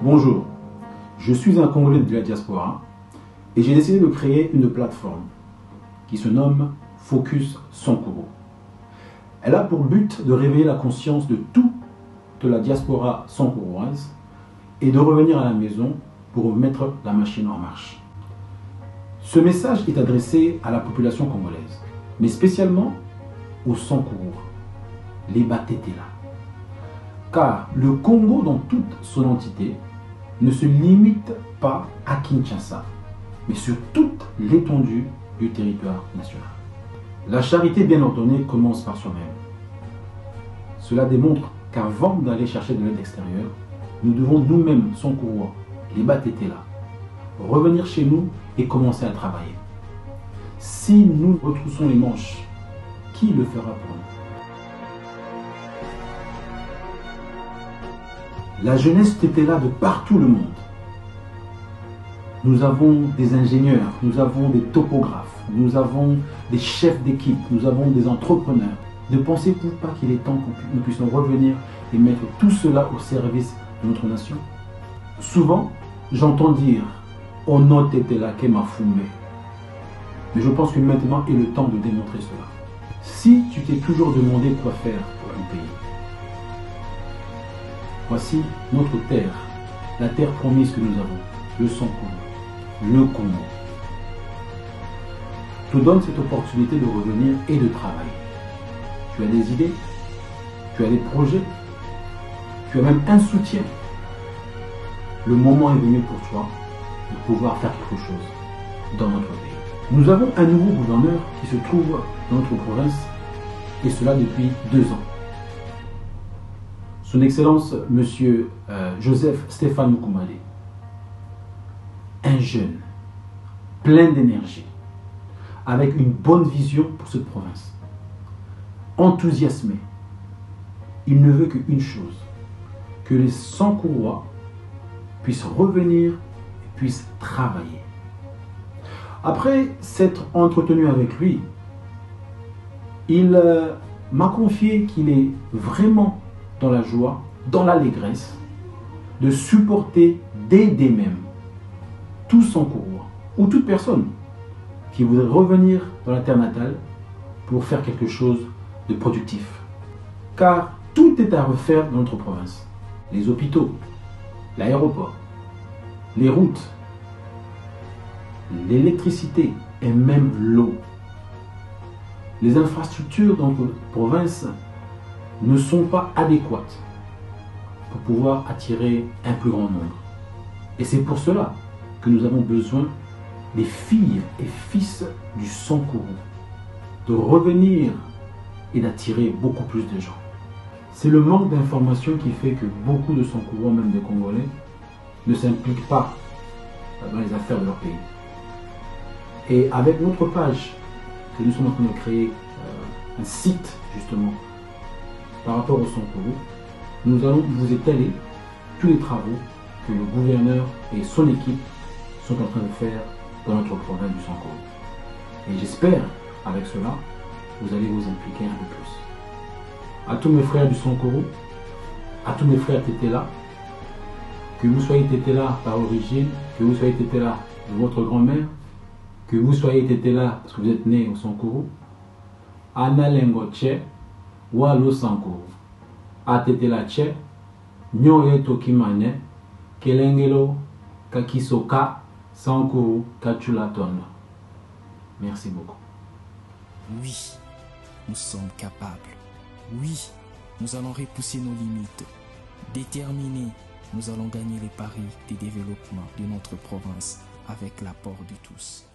Bonjour, je suis un Congolais de la diaspora et j'ai décidé de créer une plateforme qui se nomme Focus Sankuru. Elle a pour but de réveiller la conscience de toute la diaspora sankuroise et de revenir à la maison pour mettre la machine en marche. Ce message est adressé à la population congolaise, mais spécialement aux Sankourous, les Batetela. Car le Congo dans toute son entité ne se limite pas à Kinshasa, mais sur toute l'étendue du territoire national. La charité bien ordonnée commence par soi-même. Cela démontre qu'avant d'aller chercher de l'aide extérieure, nous devons nous-mêmes, Sankourous, les Batetela, revenir chez nous et commencer à travailler. Si nous retroussons les manches, qui le fera pour nous? La jeunesse était là de partout le monde. Nous avons des ingénieurs, nous avons des topographes, nous avons des chefs d'équipe, nous avons des entrepreneurs. Ne pensez-vous pas qu'il est temps que nous puissions revenir et mettre tout cela au service de notre nation? Souvent, j'entends dire « On était là, m'a fumé ». Mais je pense que maintenant est le temps de démontrer cela. Si tu t'es toujours demandé quoi faire pour ton pays, voici notre terre, la terre promise que nous avons, le Sankourou, le Congo. Te donne cette opportunité de revenir et de travailler. Tu as des idées, tu as des projets, tu as même un soutien. Le moment est venu pour toi de pouvoir faire quelque chose dans notre pays. Nous avons un nouveau gouverneur qui se trouve dans notre province, et cela depuis 2 ans. Son Excellence, Monsieur Joseph Stéphane Mukumale, un jeune, plein d'énergie, avec une bonne vision pour cette province. Enthousiasmé, il ne veut qu'une chose, que les Sankourois puissent revenir et puissent travailler. Après s'être entretenu avec lui, il m'a confié qu'il est vraiment dans la joie, dans l'allégresse, de supporter, d'aider même tout Sankourois ou toute personne qui voudrait revenir dans la terre natale pour faire quelque chose de productif. Car tout est à refaire dans notre province. Les hôpitaux, l'aéroport, les routes, l'électricité et même l'eau. Les infrastructures dans notre province ne sont pas adéquates pour pouvoir attirer un plus grand nombre. Et c'est pour cela que nous avons besoin des filles et fils du Sankourou de revenir et d'attirer beaucoup plus de gens. C'est le manque d'informations qui fait que beaucoup de Sankourous, même des Congolais, ne s'impliquent pas dans les affaires de leur pays. Et avec notre page que nous sommes en train de créer, un site justement par rapport au Sankourou, nous allons vous étaler tous les travaux que le gouverneur et son équipe sont en train de faire dans notre province du Sankourou. Et j'espère, avec cela, vous allez vous impliquer un peu plus. À tous mes frères du Sankourou, à tous mes frères Tetela, que vous soyez Tetela par origine, que vous soyez Tetela de votre grand-mère, que vous soyez Tetela parce que vous êtes né au Sankourou, Ana Lengoche, Walo Sankourou, Atetela Che, Nyoye Tokimane, Kelengelo, Kakisoka, Sankourou, Kachulaton. Merci beaucoup. Oui, nous sommes capables. Oui, nous allons repousser nos limites. Déterminés, nous allons gagner les paris du développement de notre province avec l'apport de tous.